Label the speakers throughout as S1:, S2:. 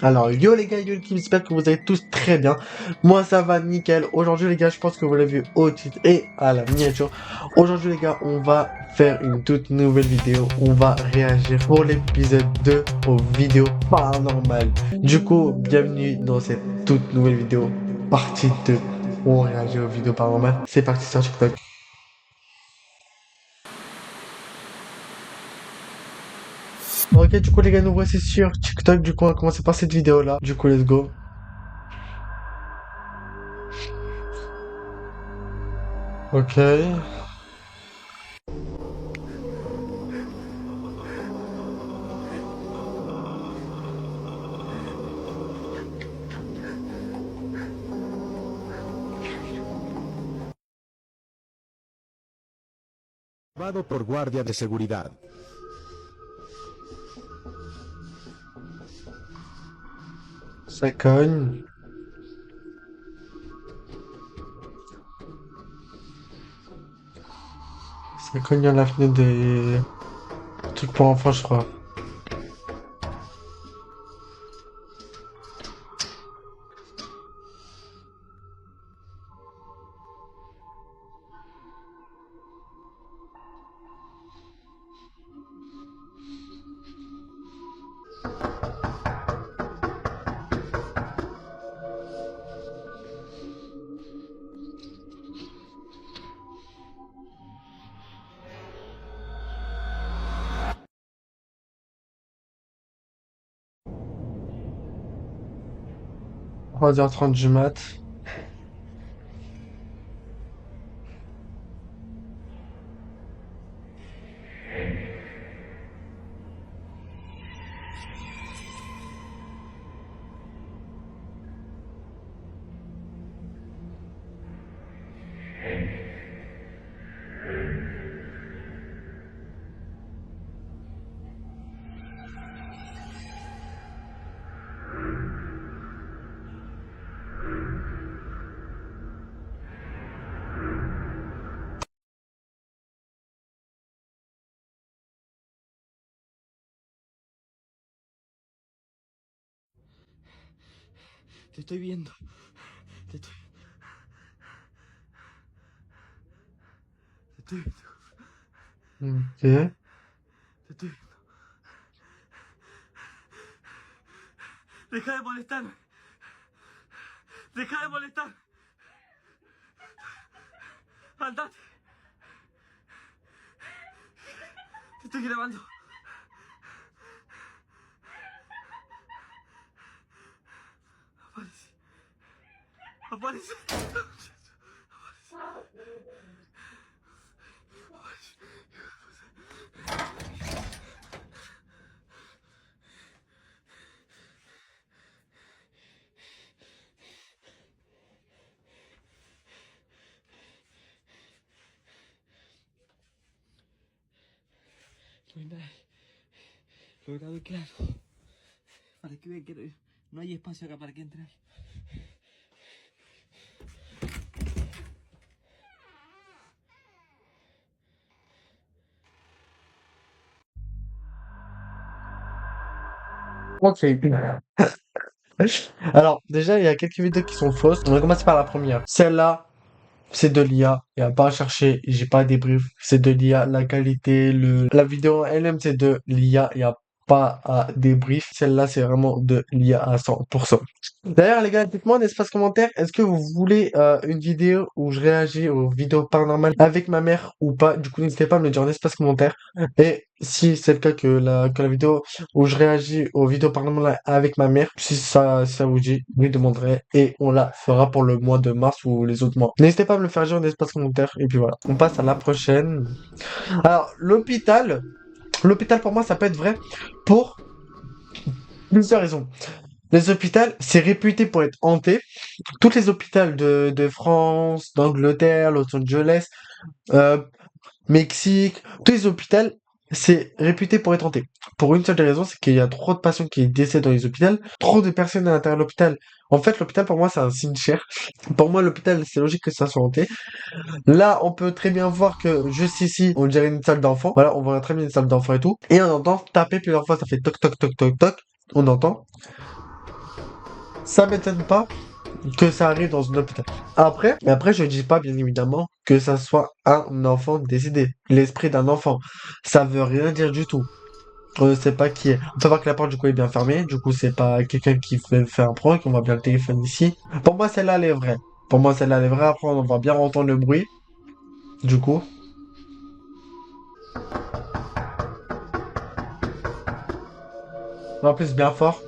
S1: Alors yo les gars, yo l'équipe, j'espère que vous allez tous très bien. Moi ça va nickel. Aujourd'hui les gars, je pense que vous l'avez vu au titre et à la miniature. Aujourd'hui les gars, on va faire une toute nouvelle vidéo. On va réagir pour l'épisode 2 aux vidéos paranormales. Du coup, bienvenue dans cette toute nouvelle vidéo, partie 2. On réagit aux vidéos paranormales. C'est parti sur TikTok. Ok, du coup les gars, nous voici sur TikTok. Du coup, on va commencer par cette vidéo là. Du coup, let's go. Ok.
S2: Llevado por guardia de seguridad.
S1: Ça cogne. Ça cogne à la fenêtre des trucs pour enfants, je crois. On va dire 30 du mat.
S3: Te estoy viendo. Te estoy. Te estoy viendo.
S1: Ok.
S3: Te estoy viendo. Deja de molestarme. Deja de molestar. Andate. Te estoy grabando. Aparece. Aparece. No hay nadie. Lo grabé claro. Para que vean que no hay espacio acá para que entre alguien.
S1: Ok. Alors, déjà, il y a quelques vidéos qui sont fausses. On va commencer par la première. Celle-là, c'est de l'IA. Il n'y a pas à chercher. J'ai pas de débrief. C'est de l'IA. La qualité, la vidéo elle-même, c'est de l'IA. Il n'y a pas à débrief. Celle-là, c'est vraiment de l'IA à 100%. D'ailleurs, les gars, dites-moi en espace commentaire, est-ce que vous voulez une vidéo où je réagis aux vidéos paranormales avec ma mère ou pas? Du coup, n'hésitez pas à me le dire en espace commentaire. Et si c'est le cas que la vidéo où je réagis aux vidéos paranormales avec ma mère, si ça vous dit, je lui demanderai et on la fera pour le mois de mars ou les autres mois. N'hésitez pas à me le faire dire en espace commentaire. Et puis voilà, on passe à la prochaine. Alors, l'hôpital pour moi, ça peut être vrai pour plusieurs raisons. Les hôpitaux, c'est réputé pour être hanté. Tous les hôpitaux de France, d'Angleterre, Los Angeles, euh, Mexique, tous les hôpitaux, c'est réputé pour être hanté. Pour une seule raison, c'est qu'il y a trop de patients qui décèdent dans les hôpitaux, trop de personnes à l'intérieur de l'hôpital. En fait, l'hôpital, pour moi, c'est un cimetière. Pour moi, l'hôpital, c'est logique que ça soit hanté. Là, on peut très bien voir que juste ici, on dirait une salle d'enfant. Voilà, on voit très bien une salle d'enfant et tout. Et on entend taper plusieurs fois, ça fait toc toc toc toc toc. On entend. Ça m'étonne pas que ça arrive dans une hôpital. Après, je dis pas, bien évidemment, que ça soit un enfant décédé. L'esprit d'un enfant. Ça veut rien dire du tout. On ne sait pas qui est. On peut voir que la porte, du coup, est bien fermée. Du coup, c'est pas quelqu'un qui fait un prank. On voit bien le téléphone ici. Pour moi, celle-là, elle est vraie. Pour moi, celle-là, elle est vraie. Après, on va bien entendre le bruit. Du coup. En plus, bien fort.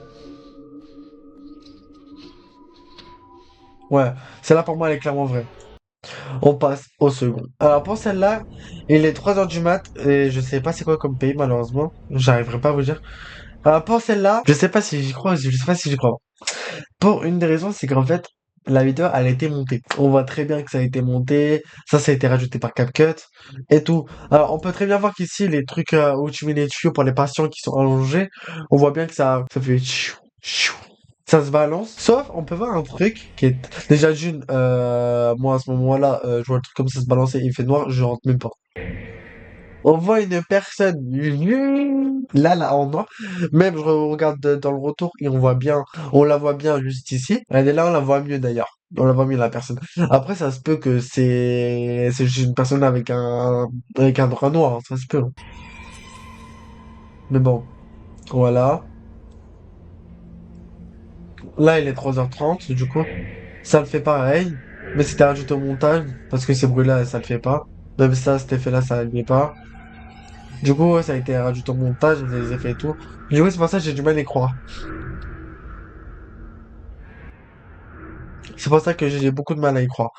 S1: Ouais. Celle-là, pour moi, elle est clairement vraie. On passe au second. Alors pour celle-là, il est 3 heures du mat et je sais pas c'est quoi comme pays malheureusement. J'arriverai pas à vous dire. Alors pour celle-là, je sais pas si j'y crois, je sais pas si j'y crois. Pour une des raisons, c'est qu'en fait, la vidéo elle a été montée. On voit très bien que ça a été monté, ça a été rajouté par CapCut et tout. Alors on peut très bien voir qu'ici les trucs où tu mets les tuyaux pour les patients qui sont allongés, on voit bien que ça fait tchou, tchou. Ça se balance. Sauf, on peut voir un truc qui est déjà d'une. Moi à ce moment-là, je vois le truc comme ça se balancer, il fait noir, je rentre même pas. On voit une personne là en noir. Même je regarde dans le retour et on la voit bien juste ici. Elle est là, on la voit mieux d'ailleurs. On la voit mieux la personne. Après, ça se peut que c'est juste une personne avec un drap noir, hein, ça se peut, hein. Mais bon, voilà. Là, il est 3h30 du coup. Ça le fait pareil, mais c'était rajouté au montage, parce que ces bruits-là, ça le fait pas. Même ça, cet effet-là, ça le fait pas. Du coup, ouais, ça a été rajouté au montage, les effets et tout. Du coup, c'est pour ça que j'ai du mal à y croire. C'est pour ça que j'ai beaucoup de mal à y croire.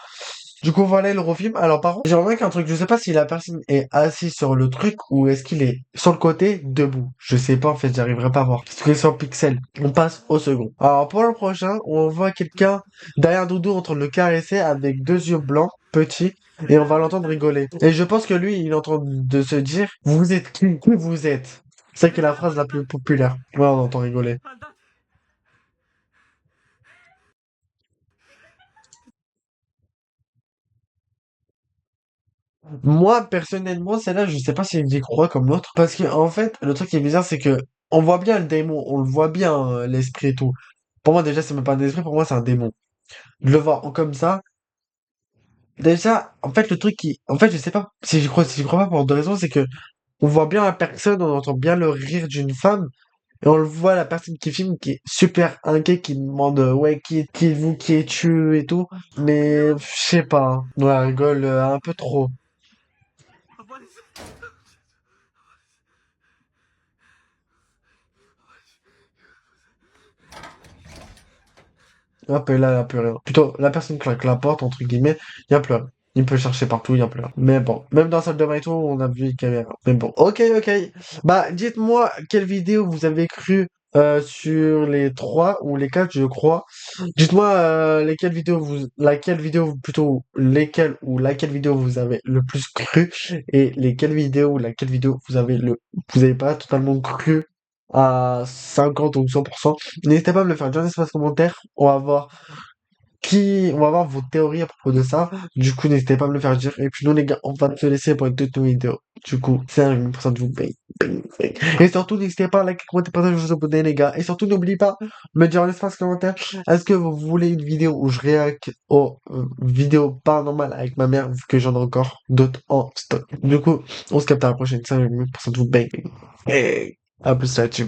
S1: Du coup, voilà le refilm. Alors, par contre, j'ai remarqué un truc. Je sais pas si la personne est assise sur le truc ou est-ce qu'il est sur le côté, debout. Je sais pas, en fait, j'arriverai pas à voir. Parce que c'est en pixel. On passe au second. Alors, pour le prochain, on voit quelqu'un derrière Doudou en train de le caresser avec 2 yeux blancs, petits, et on va l'entendre rigoler. Et je pense que lui, il est en train de se dire, vous êtes qui? Qui vous êtes? C'est que la phrase la plus populaire. Ouais, on entend rigoler. Moi, personnellement, celle-là, je sais pas si j'y crois comme l'autre. Parce que, en fait, le truc qui est bizarre, c'est que on voit bien le démon, on le voit bien, l'esprit et tout. Pour moi, déjà, c'est même pas un esprit, pour moi, c'est un démon. De le voir comme ça, déjà, en fait, en fait, je sais pas si j'y crois pas pour 2 raisons, c'est que on voit bien la personne, on entend bien le rire d'une femme, et on le voit, la personne qui filme, qui est super inquiet, qui demande, ouais, qui est vous, qui es-tu et tout. Mais, je sais pas, hein. Ouais, elle rigole un peu trop. Hop, et là, il n'y a plus rien. Plutôt, la personne claque la porte, entre guillemets, il n'y a plus rien. Il peut chercher partout, il n'y a plus rien. Mais bon, même dans la salle de bain et tout, on a vu les caméras. Mais bon, ok, ok. Bah, dites-moi quelle vidéo vous avez cru sur les 3 ou les 4, je crois. Dites-moi laquelle vidéo, plutôt lesquelles ou laquelle vidéo vous avez le plus cru et lesquelles vidéos ou laquelle vidéo vous avez pas totalement cru à 50 ou 100%. N'hésitez pas à me le faire dire dans l'espace commentaire. On va voir vos théories à propos de ça. Du coup, n'hésitez pas à me le faire dire. Et puis nous, les gars, on va se laisser pour une toute nouvelle vidéo. Du coup, c'est un 1% de vous paye. Et surtout, n'hésitez pas à liker, commenter, partager, vous abonner, les gars. Et surtout, n'oubliez pas de me dire en espace commentaire, est-ce que vous voulez une vidéo où je réacte aux vidéos paranormales avec ma mère, vu que j'en ai encore d'autres en stock. Du coup, on se capte à la prochaine. C'est un 1% de vous paye. Et à plus là-dessus.